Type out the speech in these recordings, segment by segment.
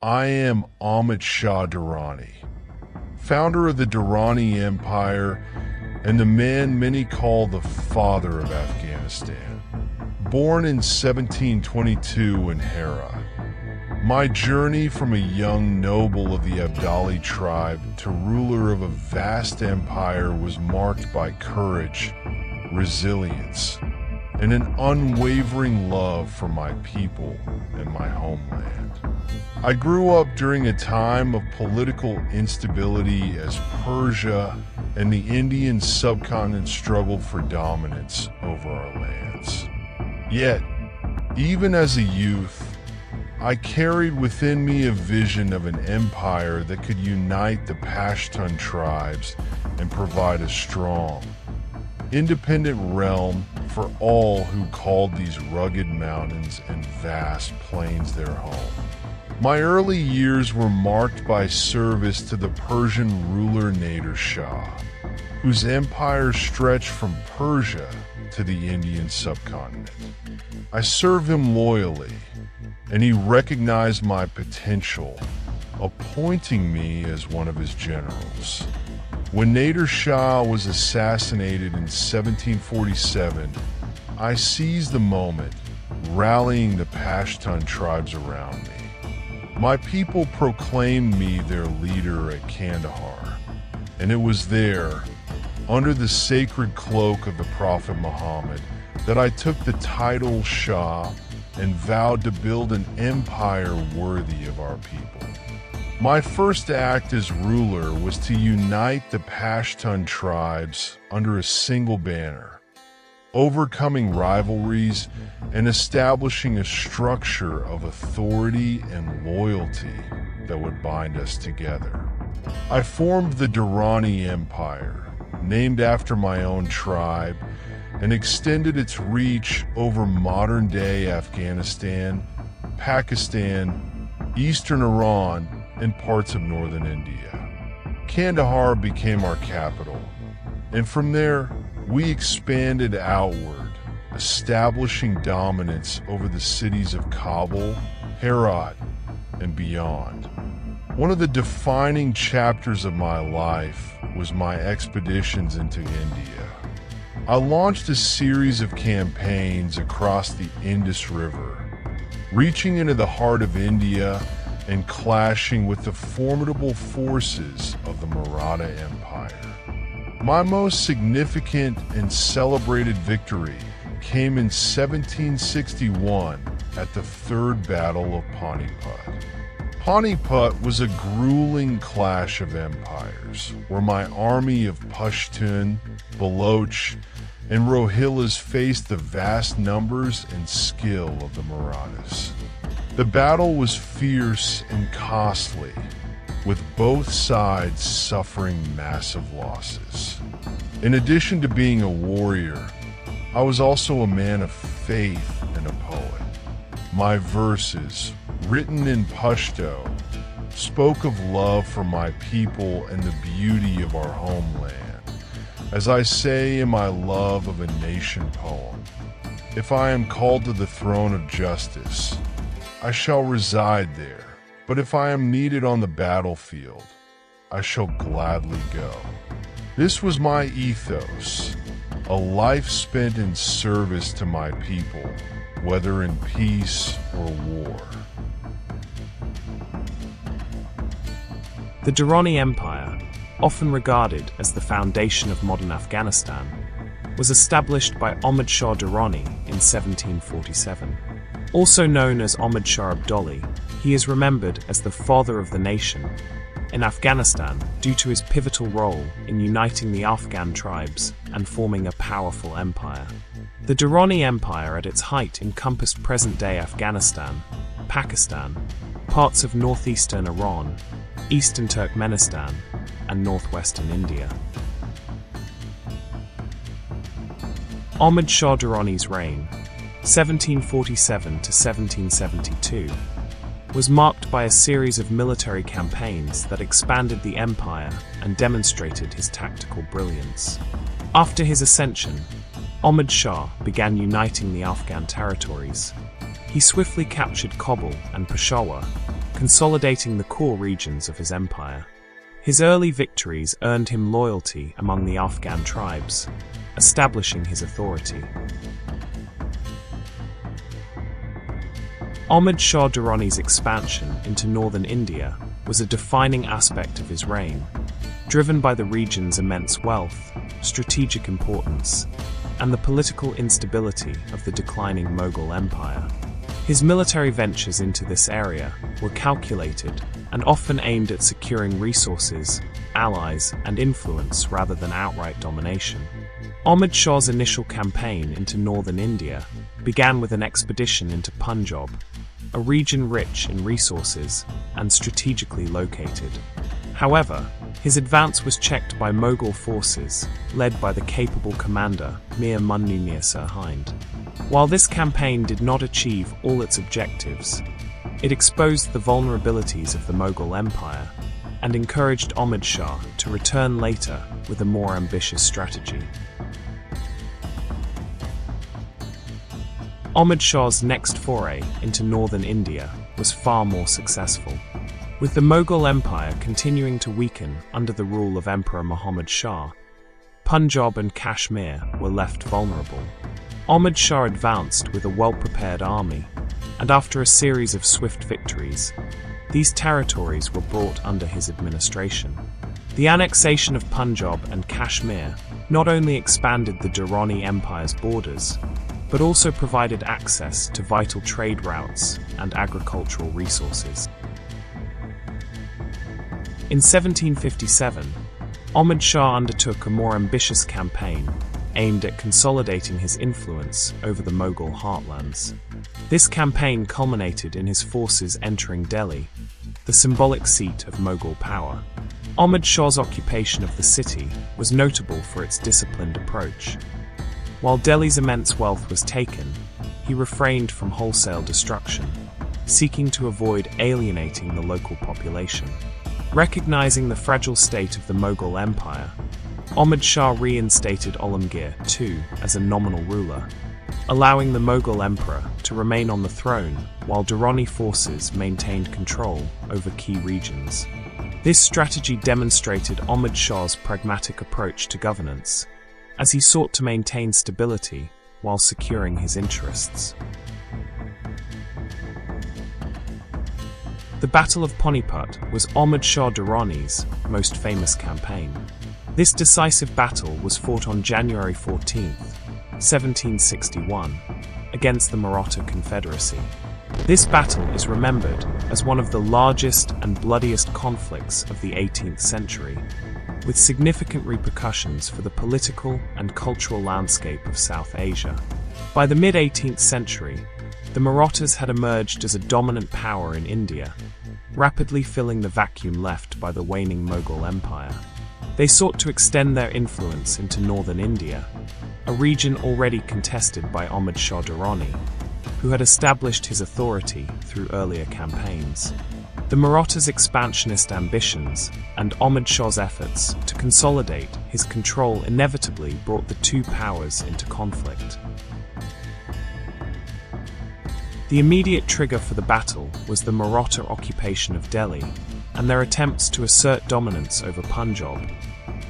I am Ahmad Shah Durrani, founder of the Durrani Empire and the man many call the Father of Afghanistan. Born in 1722 in Herat, my journey from a young noble of the Abdali tribe to ruler of a vast empire was marked by courage, resilience, and an unwavering love for my people and my homeland. I grew up during a time of political instability as Persia and the Indian subcontinent struggled for dominance over our lands. Yet, even as a youth, I carried within me a vision of an empire that could unite the Pashtun tribes and provide a strong, independent realm for all who called these rugged mountains and vast plains their home. My early years were marked by service to the Persian ruler Nader Shah, whose empire stretched from Persia to the Indian subcontinent. I served him loyally, and he recognized my potential, appointing me as one of his generals. When Nader Shah was assassinated in 1747, I seized the moment, rallying the Pashtun tribes around me. My people proclaimed me their leader at Kandahar, and it was there, under the sacred cloak of the Prophet Muhammad, that I took the title Shah and vowed to build an empire worthy of our people. My first act as ruler was to unite the Pashtun tribes under a single banner, overcoming rivalries and establishing a structure of authority and loyalty that would bind us together. I formed the Durrani Empire, named after my own tribe, and extended its reach over modern-day Afghanistan, Pakistan, eastern Iran, and parts of northern India. Kandahar became our capital, and from there, we expanded outward, establishing dominance over the cities of Kabul, Herat, and beyond. One of the defining chapters of my life was my expeditions into India. I launched a series of campaigns across the Indus River, reaching into the heart of India and clashing with the formidable forces of the Maratha Empire. My most significant and celebrated victory came in 1761 at the Third Battle of Panipat. Panipat was a grueling clash of empires, where my army of Pashtun, Baloch, and Rohillas faced the vast numbers and skill of the Marathas. The battle was fierce and costly, with both sides suffering massive losses. In addition to being a warrior, I was also a man of faith and a poet. My verses, written in Pashto, spoke of love for my people and the beauty of our homeland. As I say in my Love of a Nation poem, if I am called to the throne of justice, I shall reside there. But if I am needed on the battlefield, I shall gladly go. This was my ethos, a life spent in service to my people, whether in peace or war. The Durrani Empire, often regarded as the foundation of modern Afghanistan, was established by Ahmad Shah Durrani in 1747. Also known as Ahmad Shah Abdali, he is remembered as the father of the nation in Afghanistan due to his pivotal role in uniting the Afghan tribes and forming a powerful empire. The Durrani Empire at its height encompassed present-day Afghanistan, Pakistan, parts of northeastern Iran, eastern Turkmenistan, and northwestern India. Ahmad Shah Durrani's reign, 1747 to 1772, was marked by a series of military campaigns that expanded the empire and demonstrated his tactical brilliance. After his ascension, Ahmad Shah began uniting the Afghan territories. He swiftly captured Kabul and Peshawar, consolidating the core regions of his empire. His early victories earned him loyalty among the Afghan tribes, establishing his authority. Ahmad Shah Durrani's expansion into northern India was a defining aspect of his reign, driven by the region's immense wealth, strategic importance, and the political instability of the declining Mughal Empire. His military ventures into this area were calculated and often aimed at securing resources, allies, and influence rather than outright domination. Ahmad Shah's initial campaign into northern India began with an expedition into Punjab, a region rich in resources and strategically located. However, his advance was checked by Mughal forces, led by the capable commander Mir Munni Mir Sirhind. While this campaign did not achieve all its objectives, it exposed the vulnerabilities of the Mughal Empire and encouraged Ahmad Shah to return later with a more ambitious strategy. Ahmad Shah's next foray into northern India was far more successful. With the Mughal Empire continuing to weaken under the rule of Emperor Muhammad Shah, Punjab and Kashmir were left vulnerable. Ahmad Shah advanced with a well-prepared army, and after a series of swift victories, these territories were brought under his administration. The annexation of Punjab and Kashmir not only expanded the Durrani Empire's borders, but also provided access to vital trade routes and agricultural resources. In 1757, Ahmad Shah undertook a more ambitious campaign aimed at consolidating his influence over the Mughal heartlands. This campaign culminated in his forces entering Delhi, the symbolic seat of Mughal power. Ahmad Shah's occupation of the city was notable for its disciplined approach. While Delhi's immense wealth was taken, he refrained from wholesale destruction, seeking to avoid alienating the local population. Recognizing the fragile state of the Mughal Empire, Ahmad Shah reinstated Alamgir II as a nominal ruler, allowing the Mughal emperor to remain on the throne while Durrani forces maintained control over key regions. This strategy demonstrated Ahmad Shah's pragmatic approach to governance, as he sought to maintain stability while securing his interests. The Battle of Panipat was Ahmad Shah Durrani's most famous campaign. This decisive battle was fought on January 14, 1761, against the Maratha Confederacy. This battle is remembered as one of the largest and bloodiest conflicts of the 18th century, with significant repercussions for the political and cultural landscape of South Asia. By the mid-18th century, the Marathas had emerged as a dominant power in India, rapidly filling the vacuum left by the waning Mughal Empire. They sought to extend their influence into northern India, a region already contested by Ahmad Shah Durrani, who had established his authority through earlier campaigns. The Marathas' expansionist ambitions and Ahmad Shah's efforts to consolidate his control inevitably brought the two powers into conflict. The immediate trigger for the battle was the Maratha occupation of Delhi and their attempts to assert dominance over Punjab,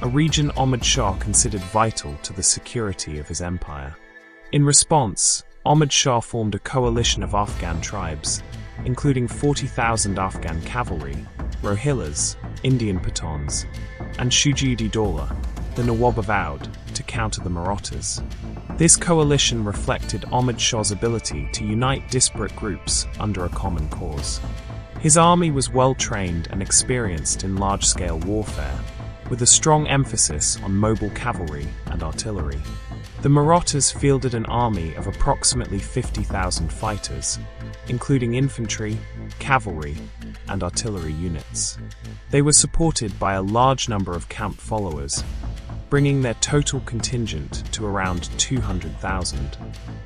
a region Ahmad Shah considered vital to the security of his empire. In response, Ahmad Shah formed a coalition of Afghan tribes, including 40,000 Afghan cavalry, Rohillas, Indian Pathans, and Shujaa-ud-Dawla, the Nawab of Oudh, to counter the Marathas. This coalition reflected Ahmad Shah's ability to unite disparate groups under a common cause. His army was well-trained and experienced in large-scale warfare, with a strong emphasis on mobile cavalry and artillery. The Marathas fielded an army of approximately 50,000 fighters, including infantry, cavalry, and artillery units. They were supported by a large number of camp followers, bringing their total contingent to around 200,000.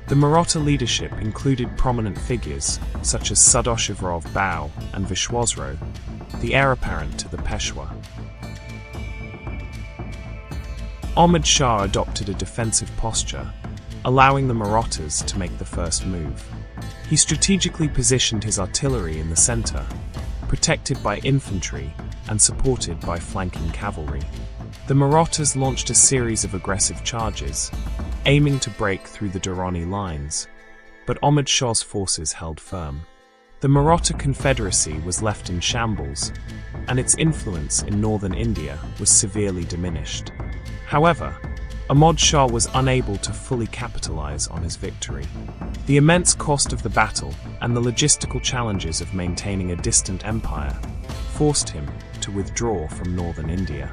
The Maratha leadership included prominent figures such as Sadashivrov Bau and Vishwasrao, the heir apparent to the Peshwa. Ahmad Shah adopted a defensive posture, allowing the Marathas to make the first move. He strategically positioned his artillery in the center, protected by infantry and supported by flanking cavalry. The Marathas launched a series of aggressive charges, aiming to break through the Durrani lines, but Ahmad Shah's forces held firm. The Maratha Confederacy was left in shambles, and its influence in northern India was severely diminished. However, Ahmad Shah was unable to fully capitalize on his victory. The immense cost of the battle and the logistical challenges of maintaining a distant empire forced him to withdraw from northern India.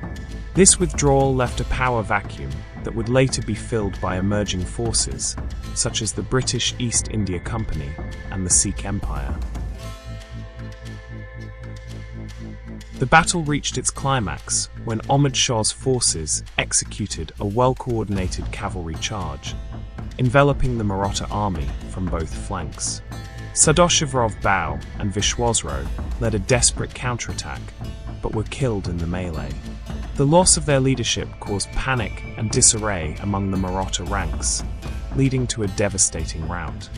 This withdrawal left a power vacuum that would later be filled by emerging forces, such as the British East India Company and the Sikh Empire. The battle reached its climax when Ahmad Shah's forces executed a well-coordinated cavalry charge, enveloping the Maratha army from both flanks. Sadoshivrov Bau and Vishwasro led a desperate counterattack, but were killed in the melee. The loss of their leadership caused panic and disarray among the Maratha ranks, leading to a devastating rout.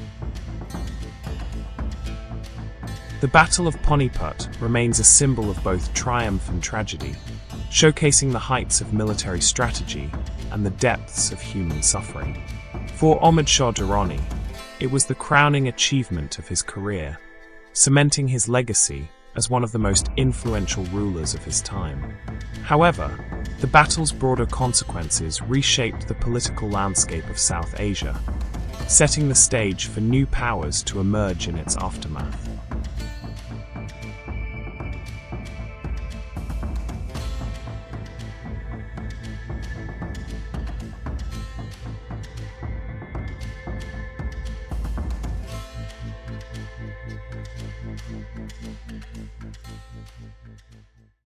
The Battle of Panipat remains a symbol of both triumph and tragedy, showcasing the heights of military strategy and the depths of human suffering. For Ahmad Shah Durrani, it was the crowning achievement of his career, cementing his legacy as one of the most influential rulers of his time. However, the battle's broader consequences reshaped the political landscape of South Asia, setting the stage for new powers to emerge in its aftermath.